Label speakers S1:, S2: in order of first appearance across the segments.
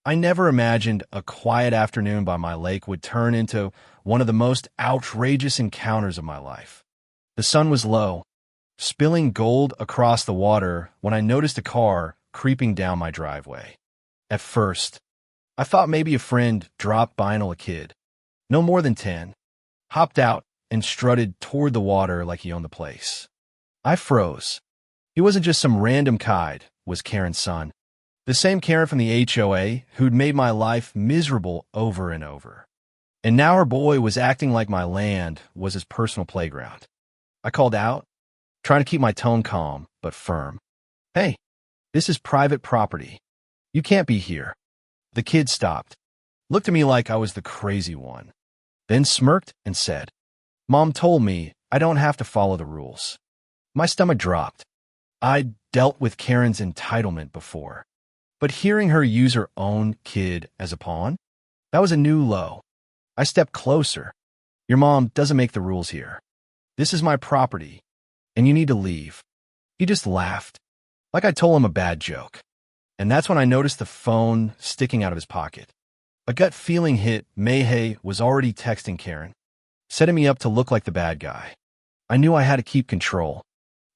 S1: I never imagined a quiet afternoon by my lake would turn into one of the most outrageous encounters of my life. The sun was low, spilling gold across the water when I noticed a car creeping down my driveway. At first, I thought maybe a friend dropped by and a kid, no more than 10, hopped out and strutted toward the water like he owned the place. I froze. He wasn't just some random kid, was Karen's son. The same Karen from the HOA who'd made my life miserable over and over. And now her boy was acting like my land was his personal playground. I called out, trying to keep my tone calm but firm. "Hey, this is private property. You can't be here." The kid stopped, looked at me like I was the crazy one, then smirked and said, "Mom told me I don't have to follow the rules." My stomach dropped. I'd dealt with Karen's entitlement before, but hearing her use her own kid as a pawn, that was a new low. I stepped closer. "Your mom doesn't make the rules here. This is my property, and you need to leave." He just laughed, like I told him a bad joke. And that's when I noticed the phone sticking out of his pocket. A gut feeling hit. Mayhay was already texting Karen, setting me up to look like the bad guy. I knew I had to keep control.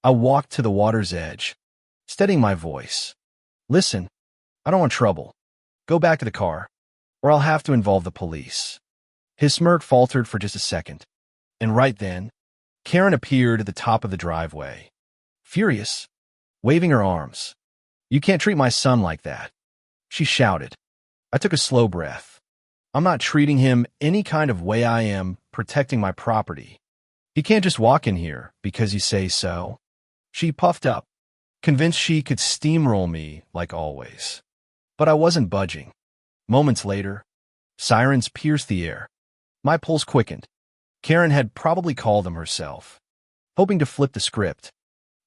S1: I walked to the water's edge, steadying my voice. "Listen, I don't want trouble. Go back to the car, or I'll have to involve the police." His smirk faltered for just a second, and right then, Karen appeared at the top of the driveway, furious, waving her arms. "You can't treat my son like that," she shouted. I took a slow breath. I'm not treating him any kind of way. I am protecting my property. He can't just walk in here because you say so. She puffed up, convinced she could steamroll me like always. But I wasn't budging. Moments later, sirens pierced the air. My pulse quickened. Karen had probably called them herself. Hoping to flip the script,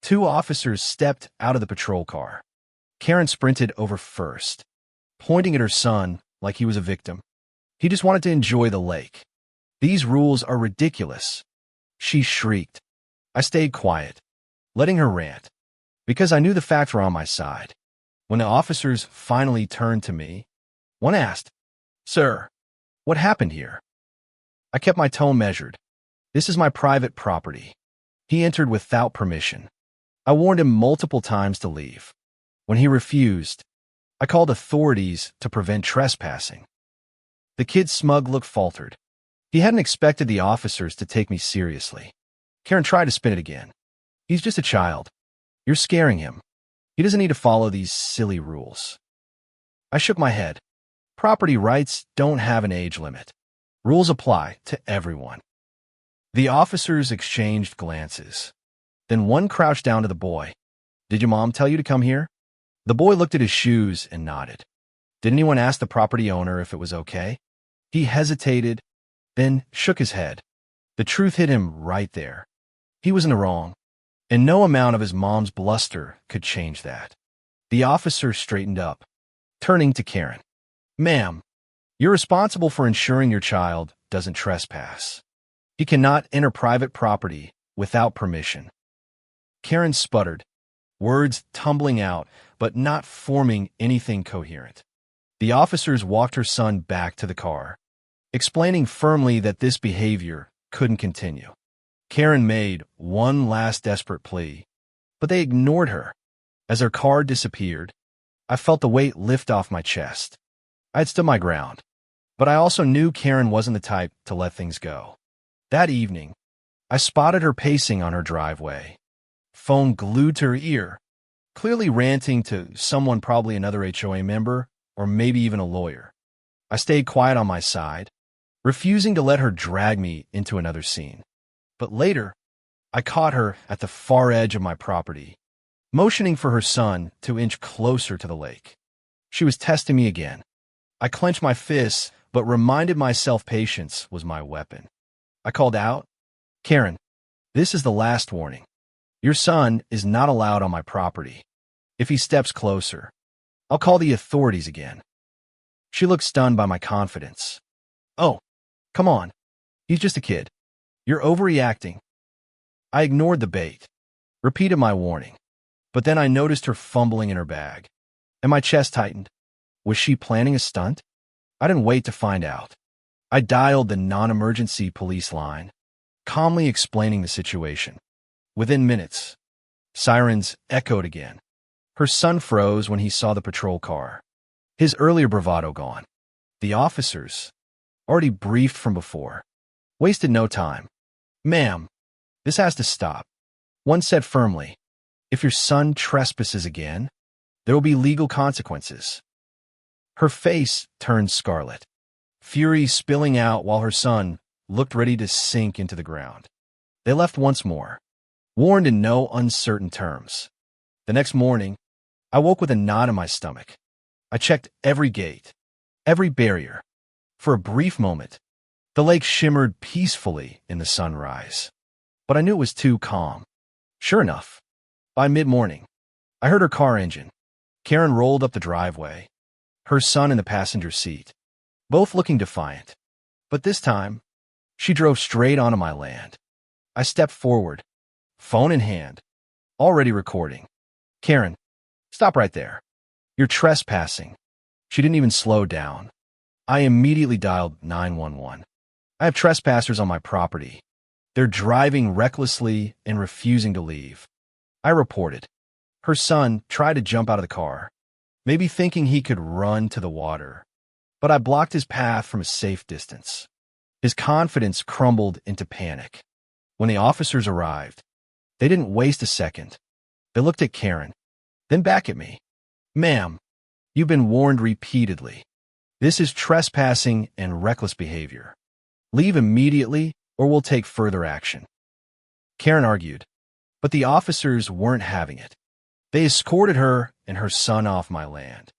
S1: 2 officers stepped out of the patrol car. Karen sprinted over first, pointing at her son like he was a victim. He just wanted to enjoy the lake. "These rules are ridiculous," she shrieked. I stayed quiet, letting her rant, because I knew the facts were on my side. When the officers finally turned to me, one asked, "Sir, what happened here?" I kept my tone measured. "This is my private property." He entered without permission. I warned him multiple times to leave. When he refused, I called authorities to prevent trespassing. The kid's smug look faltered. He hadn't expected the officers to take me seriously. Karen tried to spin it again. "He's just a child. You're scaring him. He doesn't need to follow these silly rules." I shook my head. Property rights don't have an age limit. Rules apply to everyone. The officers exchanged glances. Then one crouched down to the boy. "Did your mom tell you to come here?" The boy looked at his shoes and nodded. "Did anyone ask the property owner if it was okay?" He hesitated, then shook his head. The truth hit him right there. He was in the wrong, and no amount of his mom's bluster could change that. The officer straightened up, turning to Karen. "Ma'am, you're responsible for ensuring your child doesn't trespass. He cannot enter private property without permission." Karen sputtered, words tumbling out, but not forming anything coherent. The officers walked her son back to the car, explaining firmly that this behavior couldn't continue. Karen made one last desperate plea, but they ignored her. As her car disappeared, I felt the weight lift off my chest. I had stood my ground, but I also knew Karen wasn't the type to let things go. That evening, I spotted her pacing on her driveway, phone glued to her ear, clearly ranting to someone, probably another HOA member, or maybe even a lawyer. I stayed quiet on my side, refusing to let her drag me into another scene. But later, I caught her at the far edge of my property, motioning for her son to inch closer to the lake. She was testing me again. I clenched my fists, but reminded myself patience was my weapon. I called out, "Karen, this is the last warning. Your son is not allowed on my property. If he steps closer, I'll call the authorities again." She looked stunned by my confidence. "Oh, come on. He's just a kid. You're overreacting." I ignored the bait, repeated my warning, but then I noticed her fumbling in her bag, and my chest tightened. Was she planning a stunt? I didn't wait to find out. I dialed the non-emergency police line, calmly explaining the situation. Within minutes, sirens echoed again. Her son froze when he saw the patrol car, his earlier bravado gone. The officers, already briefed from before, wasted no time. "Ma'am, this has to stop." One said firmly, "If your son trespasses again, there will be legal consequences." Her face turned scarlet, fury spilling out while her son looked ready to sink into the ground. They left once more, warned in no uncertain terms. The next morning, I woke with a knot in my stomach. I checked every gate, every barrier. For a brief moment, the lake shimmered peacefully in the sunrise. But I knew it was too calm. Sure enough, by mid-morning, I heard her car engine. Karen rolled up the driveway, her son in the passenger seat, both looking defiant. But this time, she drove straight onto my land. I stepped forward, phone in hand, already recording. "Karen, stop right there. You're trespassing." She didn't even slow down. I immediately dialed 911. "I have trespassers on my property. They're driving recklessly and refusing to leave." I reported. Her son tried to jump out of the car, maybe thinking he could run to the water, but I blocked his path from a safe distance. His confidence crumbled into panic. When the officers arrived, they didn't waste a second. They looked at Karen, then back at me. "Ma'am, you've been warned repeatedly. This is trespassing and reckless behavior. Leave immediately or we'll take further action." Karen argued, but the officers weren't having it. They escorted her and her son off my land,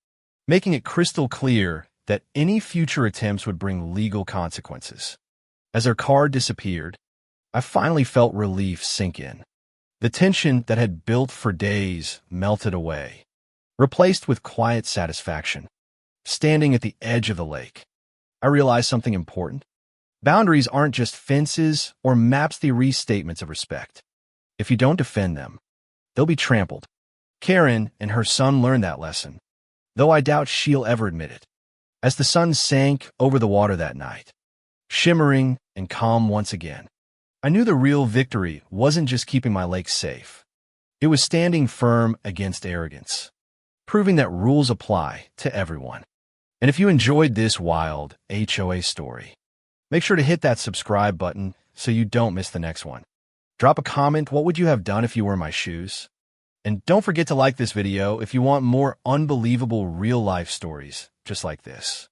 S1: making it crystal clear that any future attempts would bring legal consequences. As her car disappeared, I finally felt relief sink in. The tension that had built for days melted away, replaced with quiet satisfaction. Standing at the edge of the lake, I realized something important. Boundaries aren't just fences or maps, the restatements of respect. If you don't defend them, they'll be trampled. Karen and her son learned that lesson, though I doubt she'll ever admit it. As the sun sank over the water that night, shimmering and calm once again, I knew the real victory wasn't just keeping my lake safe. It was standing firm against arrogance, proving that rules apply to everyone. And if you enjoyed this wild HOA story, make sure to hit that subscribe button so you don't miss the next one. Drop a comment, what would you have done if you were in my shoes? And don't forget to like this video if you want more unbelievable real-life stories just like this.